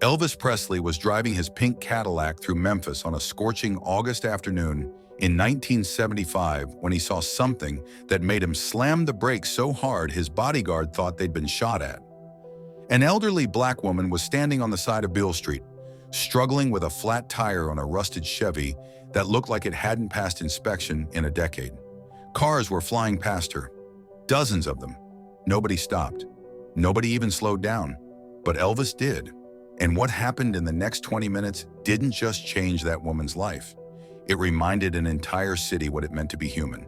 Elvis Presley was driving his pink Cadillac through Memphis on a scorching August afternoon in 1975 when he saw something that made him slam the brakes so hard his bodyguard thought they'd been shot at. An elderly black woman was standing on the side of Beale Street, struggling with a flat tire on a rusted Chevy that looked like it hadn't passed inspection in a decade. Cars were flying past her, dozens of them. Nobody stopped. Nobody even slowed down. But Elvis did. And what happened in the next 20 minutes didn't just change that woman's life. It reminded an entire city what it meant to be human.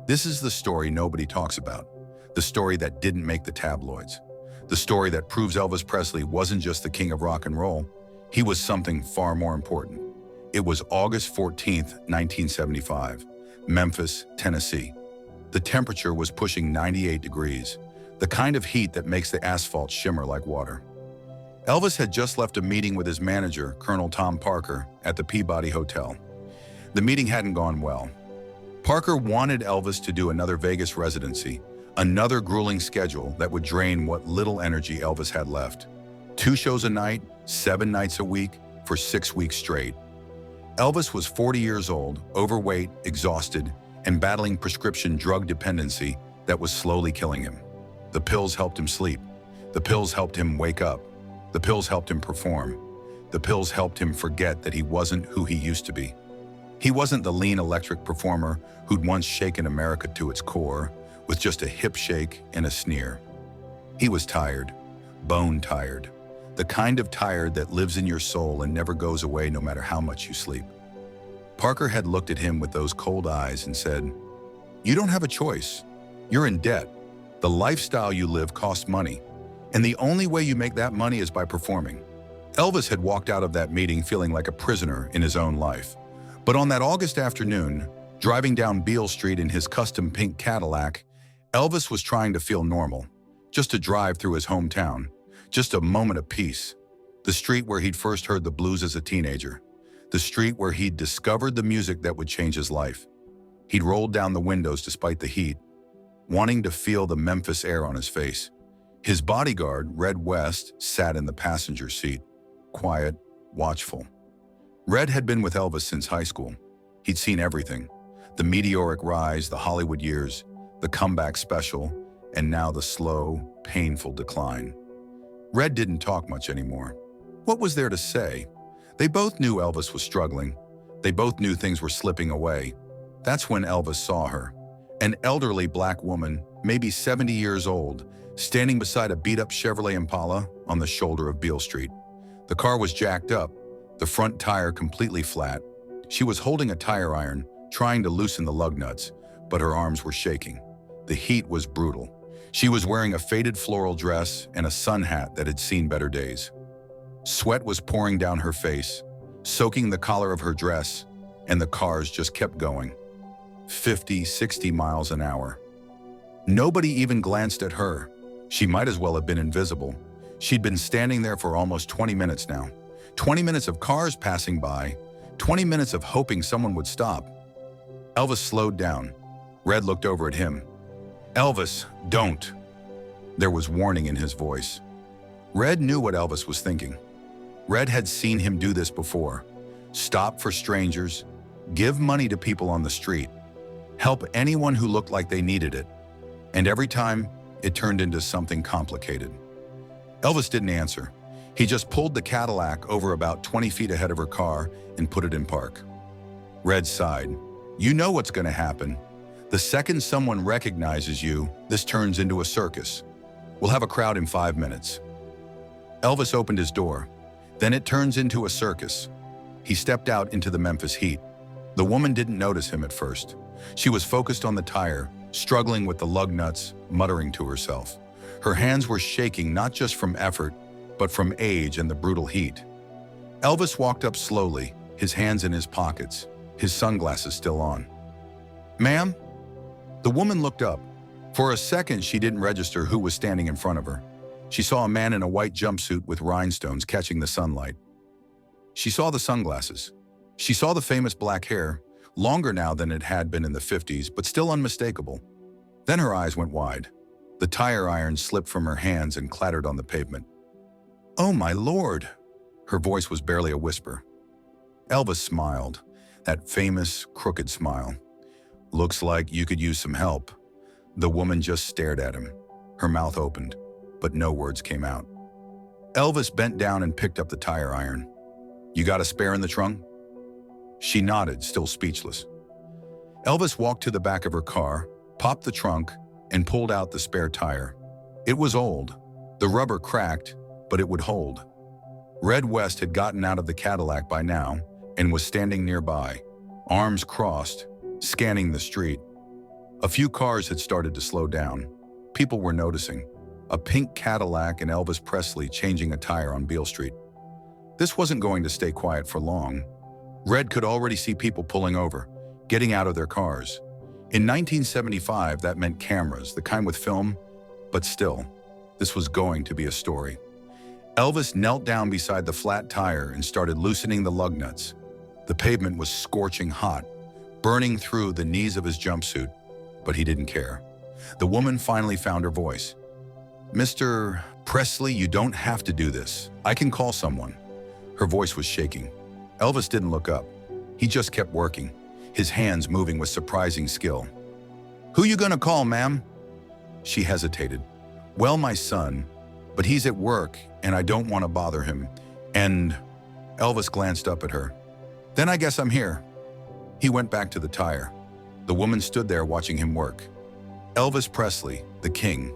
This is the story nobody talks about. The story that didn't make the tabloids. The story that proves Elvis Presley wasn't just the king of rock and roll. He was something far more important. It was August 14th, 1975, Memphis, Tennessee. The temperature was pushing 98 degrees, the kind of heat that makes the asphalt shimmer like water. Elvis had just left a meeting with his manager, Colonel Tom Parker, at the Peabody Hotel. The meeting hadn't gone well. Parker wanted Elvis to do another Vegas residency, another grueling schedule that would drain what little energy Elvis had left. 2 shows a night, 7 nights a week, for 6 weeks straight. Elvis was 40 years old, overweight, exhausted, and battling prescription drug dependency that was slowly killing him. The pills helped him sleep. The pills helped him wake up. The pills helped him perform. The pills helped him forget that he wasn't who he used to be. He wasn't the lean electric performer who'd once shaken America to its core with just a hip shake and a sneer. He was tired, bone tired, the kind of tired that lives in your soul and never goes away no matter how much you sleep. Parker had looked at him with those cold eyes and said, "You don't have a choice. You're in debt. The lifestyle you live costs money. And the only way you make that money is by performing." Elvis had walked out of that meeting feeling like a prisoner in his own life. But on that August afternoon, driving down Beale Street in his custom pink Cadillac, Elvis was trying to feel normal, just to drive through his hometown, just a moment of peace. The street where he'd first heard the blues as a teenager, the street where he'd discovered the music that would change his life. He'd rolled down the windows despite the heat, wanting to feel the Memphis air on his face. His bodyguard, Red West, sat in the passenger seat, quiet, watchful. Red had been with Elvis since high school. He'd seen everything: the meteoric rise, the Hollywood years, the comeback special, and now the slow, painful decline. Red didn't talk much anymore. What was there to say? They both knew Elvis was struggling. They both knew things were slipping away. That's when Elvis saw her, an elderly black woman, maybe 70 years old, standing beside a beat-up Chevrolet Impala on the shoulder of Beale Street. The car was jacked up, the front tire completely flat. She was holding a tire iron, trying to loosen the lug nuts, but her arms were shaking. The heat was brutal. She was wearing a faded floral dress and a sun hat that had seen better days. Sweat was pouring down her face, soaking the collar of her dress, and the cars just kept going. 50, 60 miles an hour. Nobody even glanced at her. She might as well have been invisible. She'd been standing there for almost 20 minutes now. 20 minutes of cars passing by, 20 minutes of hoping someone would stop. Elvis slowed down. Red looked over at him. "Elvis, don't." There was warning in his voice. Red knew what Elvis was thinking. Red had seen him do this before. Stop for strangers, give money to people on the street, help anyone who looked like they needed it. And every time, it turned into something complicated. Elvis didn't answer. He just pulled the Cadillac over about 20 feet ahead of her car and put it in park. Red sighed. "You know what's going to happen. The second someone recognizes you, this turns into a circus. We'll have a crowd in 5 minutes." Elvis opened his door. Then it turns into a circus. He stepped out into the Memphis heat. The woman didn't notice him at first. She was focused on the tire, struggling with the lug nuts, muttering to herself. Her hands were shaking not just from effort, but from age and the brutal heat. Elvis walked up slowly, his hands in his pockets, his sunglasses still on. "Ma'am?" The woman looked up. For a second, she didn't register who was standing in front of her. She saw a man in a white jumpsuit with rhinestones catching the sunlight. She saw the sunglasses. She saw the famous black hair, longer now than it had been in the 50s, but still unmistakable. Then her eyes went wide. The tire iron slipped from her hands and clattered on the pavement. "Oh my Lord!" Her voice was barely a whisper. Elvis smiled, that famous, crooked smile. "Looks like you could use some help." The woman just stared at him. Her mouth opened, but no words came out. Elvis bent down and picked up the tire iron. "You got a spare in the trunk?" She nodded, still speechless. Elvis walked to the back of her car, popped the trunk, and pulled out the spare tire. It was old. The rubber cracked, but it would hold. Red West had gotten out of the Cadillac by now and was standing nearby, arms crossed, scanning the street. A few cars had started to slow down. People were noticing. A pink Cadillac and Elvis Presley changing a tire on Beale Street. This wasn't going to stay quiet for long. Red could already see people pulling over, getting out of their cars. In 1975, that meant cameras, the kind with film, but still, this was going to be a story. Elvis knelt down beside the flat tire and started loosening the lug nuts. The pavement was scorching hot, burning through the knees of his jumpsuit, but he didn't care. The woman finally found her voice. "Mr. Presley, you don't have to do this. I can call someone." Her voice was shaking. Elvis didn't look up. He just kept working, his hands moving with surprising skill. "Who you gonna call, ma'am?" She hesitated. "Well, my son, but he's at work and I don't want to bother him. And..." Elvis glanced up at her. "Then I guess I'm here." He went back to the tire. The woman stood there watching him work. Elvis Presley, the king,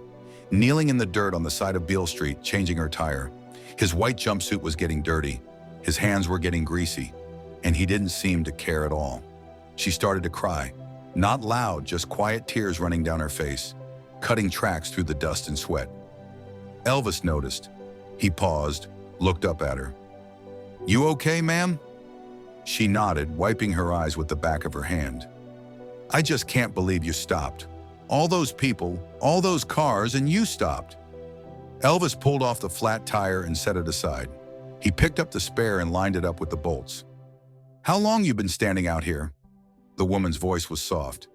kneeling in the dirt on the side of Beale Street, changing her tire. His white jumpsuit was getting dirty. His hands were getting greasy, and he didn't seem to care at all. She started to cry. Not loud, just quiet tears running down her face, cutting tracks through the dust and sweat. Elvis noticed. He paused, looked up at her. "You okay, ma'am?" She nodded, wiping her eyes with the back of her hand. "I just can't believe you stopped. All those people, all those cars, and you stopped." Elvis pulled off the flat tire and set it aside. He picked up the spare and lined it up with the bolts. "How long you been standing out here?" The woman's voice was soft.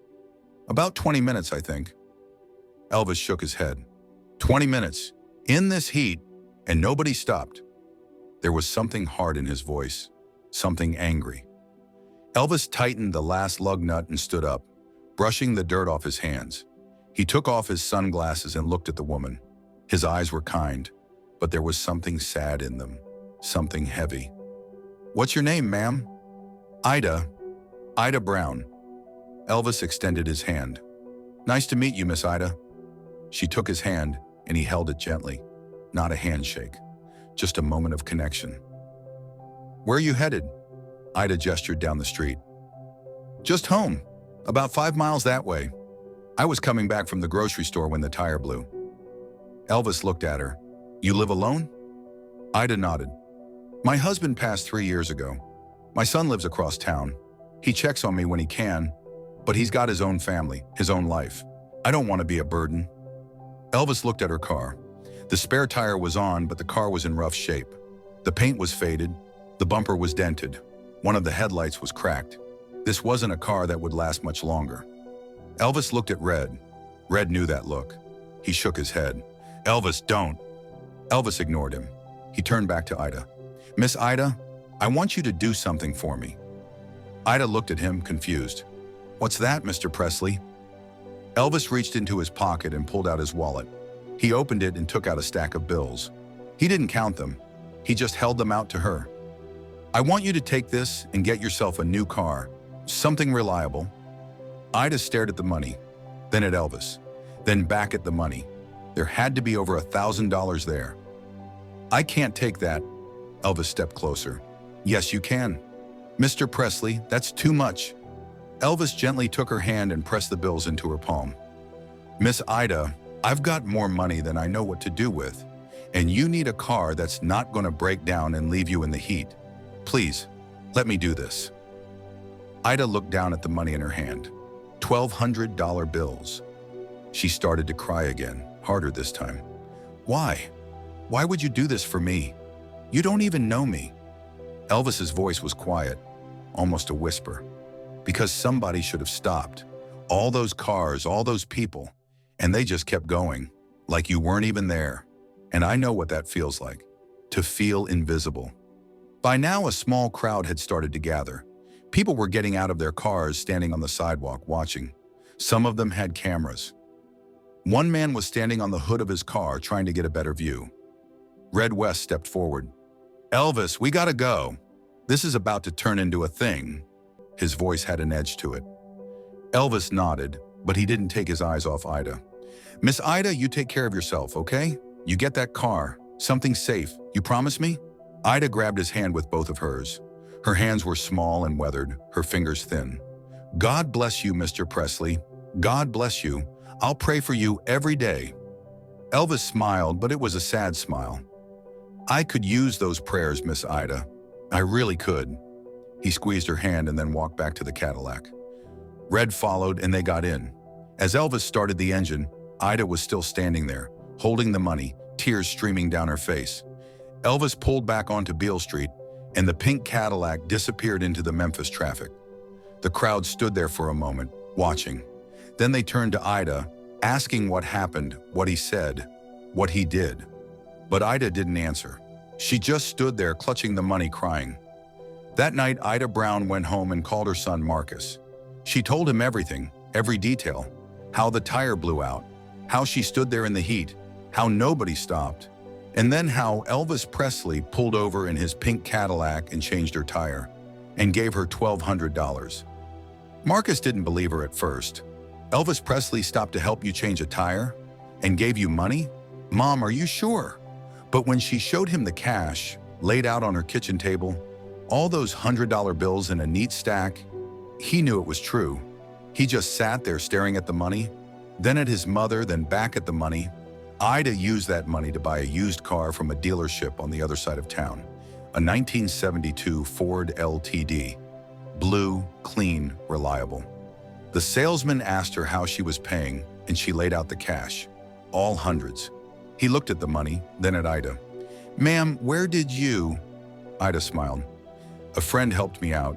"About 20 minutes, I think." Elvis shook his head. 20 minutes, in this heat, and nobody stopped. There was something hard in his voice, something angry. Elvis tightened the last lug nut and stood up, brushing the dirt off his hands. He took off his sunglasses and looked at the woman. His eyes were kind, but there was something sad in them, something heavy. "What's your name, ma'am?" "Ida. Ida Brown." Elvis extended his hand. "Nice to meet you, Miss Ida." She took his hand, and he held it gently. Not a handshake, just a moment of connection. "Where are you headed?" Ida gestured down the street. "Just home. About 5 miles that way. I was coming back from the grocery store when the tire blew." Elvis looked at her. "You live alone?" Ida nodded. "My husband passed 3 years ago. My son lives across town. He checks on me when he can, but he's got his own family, his own life. I don't want to be a burden." Elvis looked at her car. The spare tire was on, but the car was in rough shape. The paint was faded. The bumper was dented. One of the headlights was cracked. This wasn't a car that would last much longer. Elvis looked at Red. Red knew that look. He shook his head. "Elvis, don't." Elvis ignored him. He turned back to Ida. "Miss Ida, I want you to do something for me." Ida looked at him, confused. "What's that, Mr. Presley?" Elvis reached into his pocket and pulled out his wallet. He opened it and took out a stack of bills. He didn't count them. He just held them out to her. "I want you to take this and get yourself a new car, something reliable." Ida stared at the money, then at Elvis, then back at the money. There had to be over $1,000 there. "I can't take that." Elvis stepped closer. "Yes, you can." "Mr. Presley, that's too much." Elvis gently took her hand and pressed the bills into her palm. "Miss Ida, I've got more money than I know what to do with, and you need a car that's not going to break down and leave you in the heat. Please, let me do this." Ida looked down at the money in her hand. $1,200 bills. She started to cry again, harder this time. "Why? Why would you do this for me? You don't even know me." Elvis's voice was quiet, almost a whisper. "Because somebody should have stopped. All those cars, all those people, and they just kept going, like you weren't even there. And I know what that feels like, to feel invisible." By now, a small crowd had started to gather. People were getting out of their cars, standing on the sidewalk, watching. Some of them had cameras. One man was standing on the hood of his car, trying to get a better view. Red West stepped forward. "Elvis, we gotta go. This is about to turn into a thing." His voice had an edge to it. Elvis nodded, but he didn't take his eyes off Ida. "Miss Ida, you take care of yourself, okay? You get that car, something safe. You promise me?" Ida grabbed his hand with both of hers. Her hands were small and weathered, her fingers thin. "God bless you, Mr. Presley. God bless you. I'll pray for you every day." Elvis smiled, but it was a sad smile. "I could use those prayers, Miss Ida. I really could." He squeezed her hand and then walked back to the Cadillac. Red followed and they got in. As Elvis started the engine, Ida was still standing there, holding the money, tears streaming down her face. Elvis pulled back onto Beale Street, and the pink Cadillac disappeared into the Memphis traffic. The crowd stood there for a moment, watching. Then they turned to Ida, asking what happened, what he said, what he did. But Ida didn't answer. She just stood there clutching the money, crying. That night, Ida Brown went home and called her son Marcus. She told him everything, every detail, how the tire blew out, how she stood there in the heat, how nobody stopped, and then how Elvis Presley pulled over in his pink Cadillac and changed her tire, and gave her $1,200. Marcus didn't believe her at first. "Elvis Presley stopped to help you change a tire? And gave you money? Mom, are you sure?" But when she showed him the cash, laid out on her kitchen table, all those $100 bills in a neat stack, he knew it was true. He just sat there staring at the money, then at his mother, then back at the money. Ida used that money to buy a used car from a dealership on the other side of town, a 1972 Ford LTD. Blue, clean, reliable. The salesman asked her how she was paying, and she laid out the cash, all hundreds. He looked at the money, then at Ida. "Ma'am, where did you?" Ida smiled. "A friend helped me out."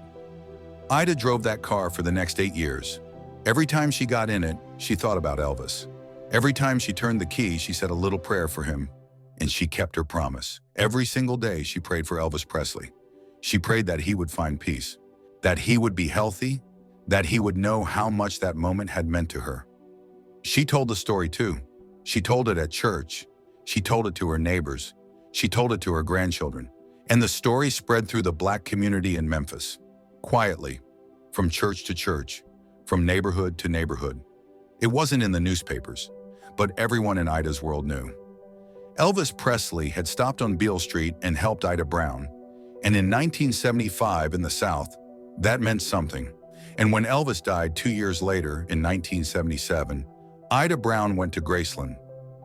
Ida drove that car for the next 8 years. Every time she got in it, she thought about Elvis. Every time she turned the key, she said a little prayer for him, and she kept her promise. Every single day, she prayed for Elvis Presley. She prayed that he would find peace, that he would be healthy, that he would know how much that moment had meant to her. She told the story too. She told it at church. She told it to her neighbors. She told it to her grandchildren. And the story spread through the Black community in Memphis, quietly, from church to church, from neighborhood to neighborhood. It wasn't in the newspapers, but everyone in Ida's world knew. Elvis Presley had stopped on Beale Street and helped Ida Brown. And in 1975 in the South, that meant something. And when Elvis died 2 years later, in 1977, Ida Brown went to Graceland.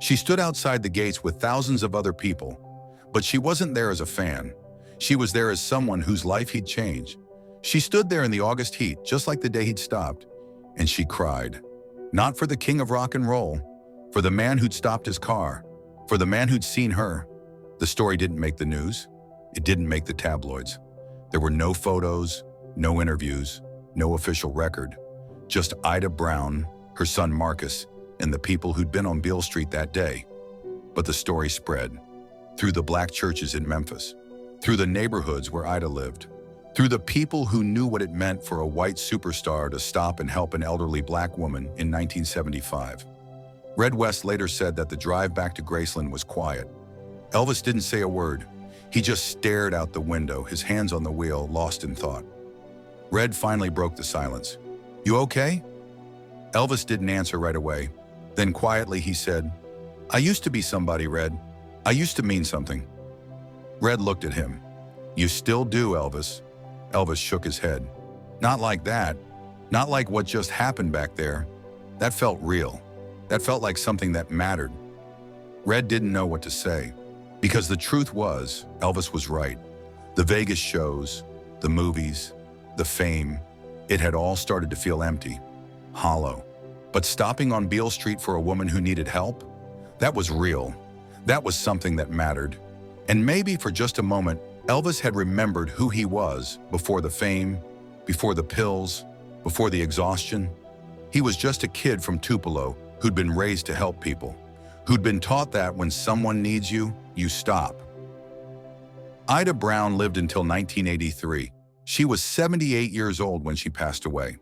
She stood outside the gates with thousands of other people, but she wasn't there as a fan. She was there as someone whose life he'd changed. She stood there in the August heat, just like the day he'd stopped, and she cried. Not for the king of rock and roll, for the man who'd stopped his car, for the man who'd seen her. The story didn't make the news. It didn't make the tabloids. There were no photos, no interviews, no official record. Just Ida Brown, her son Marcus, and the people who'd been on Beale Street that day. But the story spread through the Black churches in Memphis, through the neighborhoods where Ida lived, through the people who knew what it meant for a white superstar to stop and help an elderly Black woman in 1975. Red West later said that the drive back to Graceland was quiet. Elvis didn't say a word. He just stared out the window, his hands on the wheel, lost in thought. Red finally broke the silence. "You okay?" Elvis didn't answer right away. Then quietly he said, "I used to be somebody, Red. I used to mean something." Red looked at him. "You still do, Elvis." Elvis shook his head. "Not like that. Not like what just happened back there. That felt real. That felt like something that mattered." Red didn't know what to say, because the truth was, Elvis was right. The Vegas shows, the movies, the fame, it had all started to feel empty, hollow. But stopping on Beale Street for a woman who needed help, that was real. That was something that mattered. And maybe for just a moment, Elvis had remembered who he was before the fame, before the pills, before the exhaustion. He was just a kid from Tupelo who'd been raised to help people, who'd been taught that when someone needs you, you stop. Ida Brown lived until 1983. She was 78 years old when she passed away.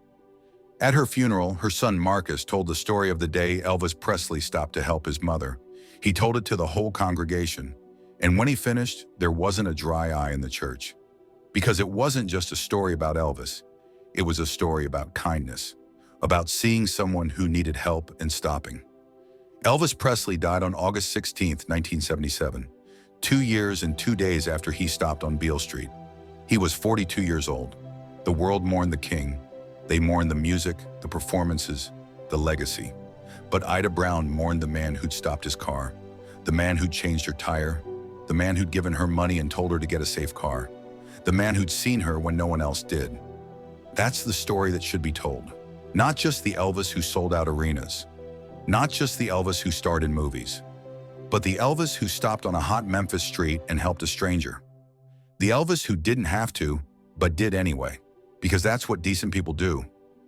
At her funeral, her son Marcus told the story of the day Elvis Presley stopped to help his mother. He told it to the whole congregation, and when he finished, there wasn't a dry eye in the church. Because it wasn't just a story about Elvis, it was a story about kindness, about seeing someone who needed help and stopping. Elvis Presley died on August 16, 1977, 2 years and 2 days after he stopped on Beale Street. He was 42 years old. The world mourned the king. They mourned the music, the performances, the legacy. But Ida Brown mourned the man who'd stopped his car, the man who'd changed her tire, the man who'd given her money and told her to get a safe car, the man who'd seen her when no one else did. That's the story that should be told. Not just the Elvis who sold out arenas, not just the Elvis who starred in movies, but the Elvis who stopped on a hot Memphis street and helped a stranger. The Elvis who didn't have to, but did anyway. Because that's what decent people do.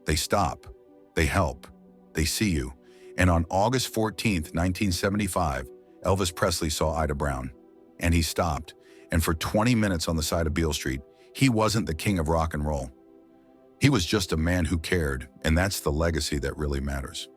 They stop, they help, they see you. And on August 14th, 1975, Elvis Presley saw Ida Brown. And he stopped, and for 20 minutes on the side of Beale Street, he wasn't the king of rock and roll. He was just a man who cared, and that's the legacy that really matters.